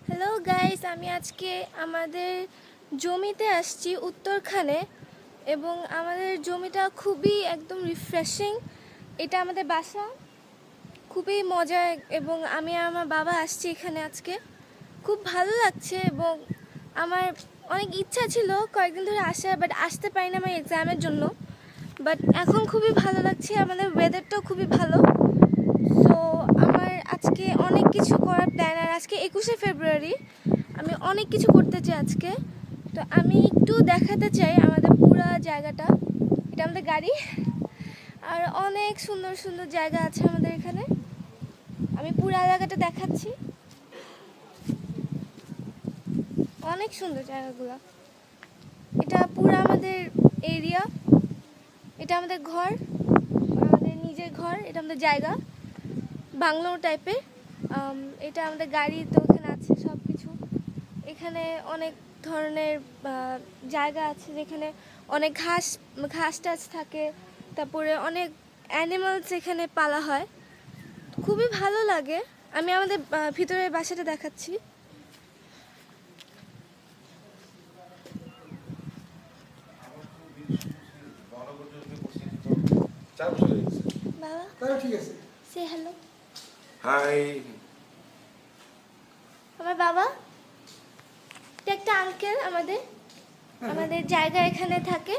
Hello guys, আমি আজকে আমাদের জমিতে আসছি উত্তরখানে এবং আমাদের জমিটা খুবই একদম রিফ্রেশিং। এটা আমাদের বাসা, খুবই মজা। এবং আমি আর আমার বাবা আসছি এখানে আজকে, খুব ভালো লাগছে। এবং আমার অনেক ইচ্ছা ছিল কয়েকদিন ধরে আসার, বাট আসতে পারি না আমার এক্সামের জন্য। বাট এখন খুবই ভালো লাগছে, আমাদের ওয়েদারটাও খুবই ভালো। সো আমার আজকে অনেক কিছু করার প্ল্যান, আর আজকে 21শে ফেব্রুয়ারি, আমি অনেক কিছু করতে চাই আজকে। তো আমি একটু দেখাতে চাই আমাদের পুরো জায়গাটা। এটা আমাদের গাড়ি, আর অনেক সুন্দর সুন্দর জায়গা আছে আমাদের এখানে। আমি পুরো এলাকাটা দেখাচ্ছি, অনেক সুন্দর জায়গাগুলো। এটা পুরো আমাদের এরিয়া, এটা আমাদের ঘর, আমাদের নিজের ঘর, এটা আমাদের জায়গা, বাংলো টাইপের। এটা আমাদের গাড়ি, তো এখানে আছে সব কিছু। এখানে অনেক ধরনের জায়গা আছে যেখানে অনেক ঘাস টাছ থাকে, তারপরে অনেক অ্যানিমালস এখানে পালা হয়, খুবই ভালো লাগে। আমি আমাদের ভিতরের বাসাটা দেখাচ্ছি। বাবা ঠিক আছে, সে হ্যালো। হাই। আমার বাবা একটা আঙ্কেল আমাদের জায়গা এখানে থাকে।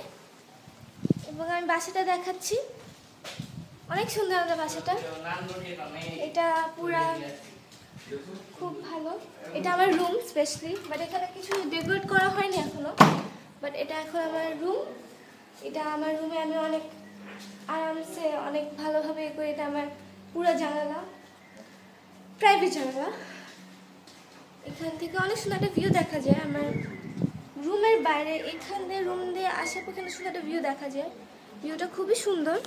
এবং আমি বাসাটা দেখাচ্ছি, অনেক সুন্দর আমাদের বাসাটা। এটা পুরা খুব ভালো। এটা আমার রুম স্পেশালি, বাট এখানে কিছু ডেকোরেট করা হয়নি এখনো, বাট এটা এখন আমার রুম। এটা আমার রুমে আমি অনেক আরামসে অনেক ভালোভাবে করি। এটা আমার পুরো জানালা, প্রাইভেট জানালা। এখান থেকে অনেক সুন্দর একটা ভিউ দেখা যায় আমার রুমের বাইরে। এখান দিয়ে রুম দিয়ে আশেপাশে সুন্দর একটা ভিউ দেখা যায়, ভিউটা খুবই সুন্দর।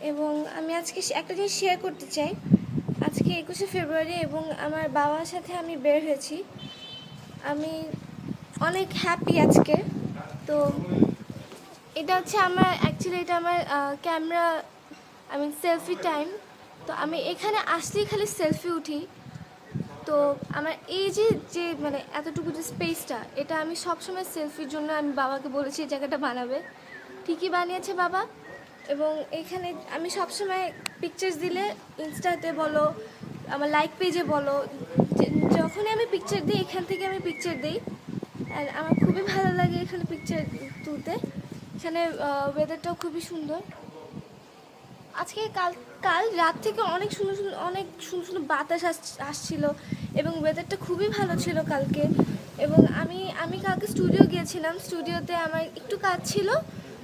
এবং আমি আজকে একটা জিনিস শেয়ার করতে চাই। আজকে 21শে ফেব্রুয়ারি এবং আমার বাবার সাথে আমি বের হয়েছি। আমি অনেক হ্যাপি আজকে। তো এটা হচ্ছে আমার অ্যাকচুয়ালি এটা আমার ক্যামেরা, সেলফি টাইম। তো আমি এখানে আসলেই খালি সেলফি উঠি। তো আমার এই যে মানে এতটুকু যে স্পেসটা, এটা আমি সবসময় সেলফির জন্য আমি বাবাকে বলেছি এই জায়গাটা বানাবে, ঠিকই বানিয়েছে বাবা। এবং এখানে আমি সবসময় পিকচার্স দিলে ইনস্টাতে বলো, আমার লাইক পেজে বলো, যখনই আমি পিকচার দিই এখান থেকে আমি পিকচার দিই। আর আমার খুবই ভালো লাগে এখানে পিকচার তুলতে। এখানে ওয়েদারটাও খুবই সুন্দর। আজকে কাল রাত থেকে অনেক সুন্দর বাতাস আসছিল এবং ওয়েদারটা খুবই ভালো ছিল কালকে। এবং আমি কালকে স্টুডিও গিয়েছিলাম, স্টুডিওতে আমার একটু কাজ ছিল।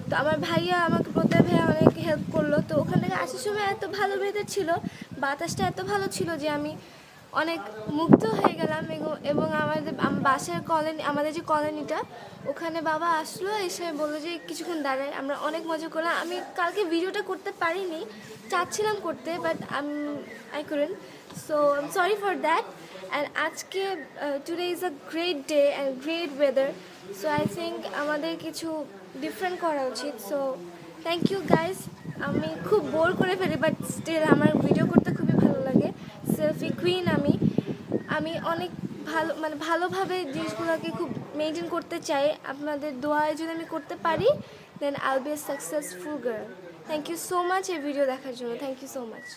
তো আমার ভাইয়া আমাকে প্রত্যেক ভাইয়া অনেক হেল্প করলো। তো ওখান থেকে আসার সময় এত ভালো ওয়েদার ছিল, বাতাসটা এত ভালো ছিল যে আমি অনেক মুগ্ধ হয়ে গেলাম। এবং আমাদের বাসার কলোনি, আমাদের যে কলোনিটা, ওখানে বাবা আসলো, এসে বললো যে কিছুক্ষণ দাঁড়ায়। আমরা অনেক মজা করলাম। আমি কালকে ভিডিওটা করতে পারিনি, চাচ্ছিলাম করতে, but I couldn't. So I am sorry for that. And আজকে today is a great day and great weather. So I think আমাদের কিছু ডিফারেন্ট করা উচিত। So thank you guys. আমি খুব বোর করে ফেলি, বাট স্টিল আমার ভিডিও করতে খুবই ভালো লাগে। সেলফি কুইন আমি অনেক ভালোভাবে জিনিসগুলোকে খুব মেনটেন করতে চাই। আপনাদের দোয়ায় যদি আমি করতে পারি, then I will be a successful girl. Thank you so much এই ভিডিও দেখার জন্য। Thank you so much.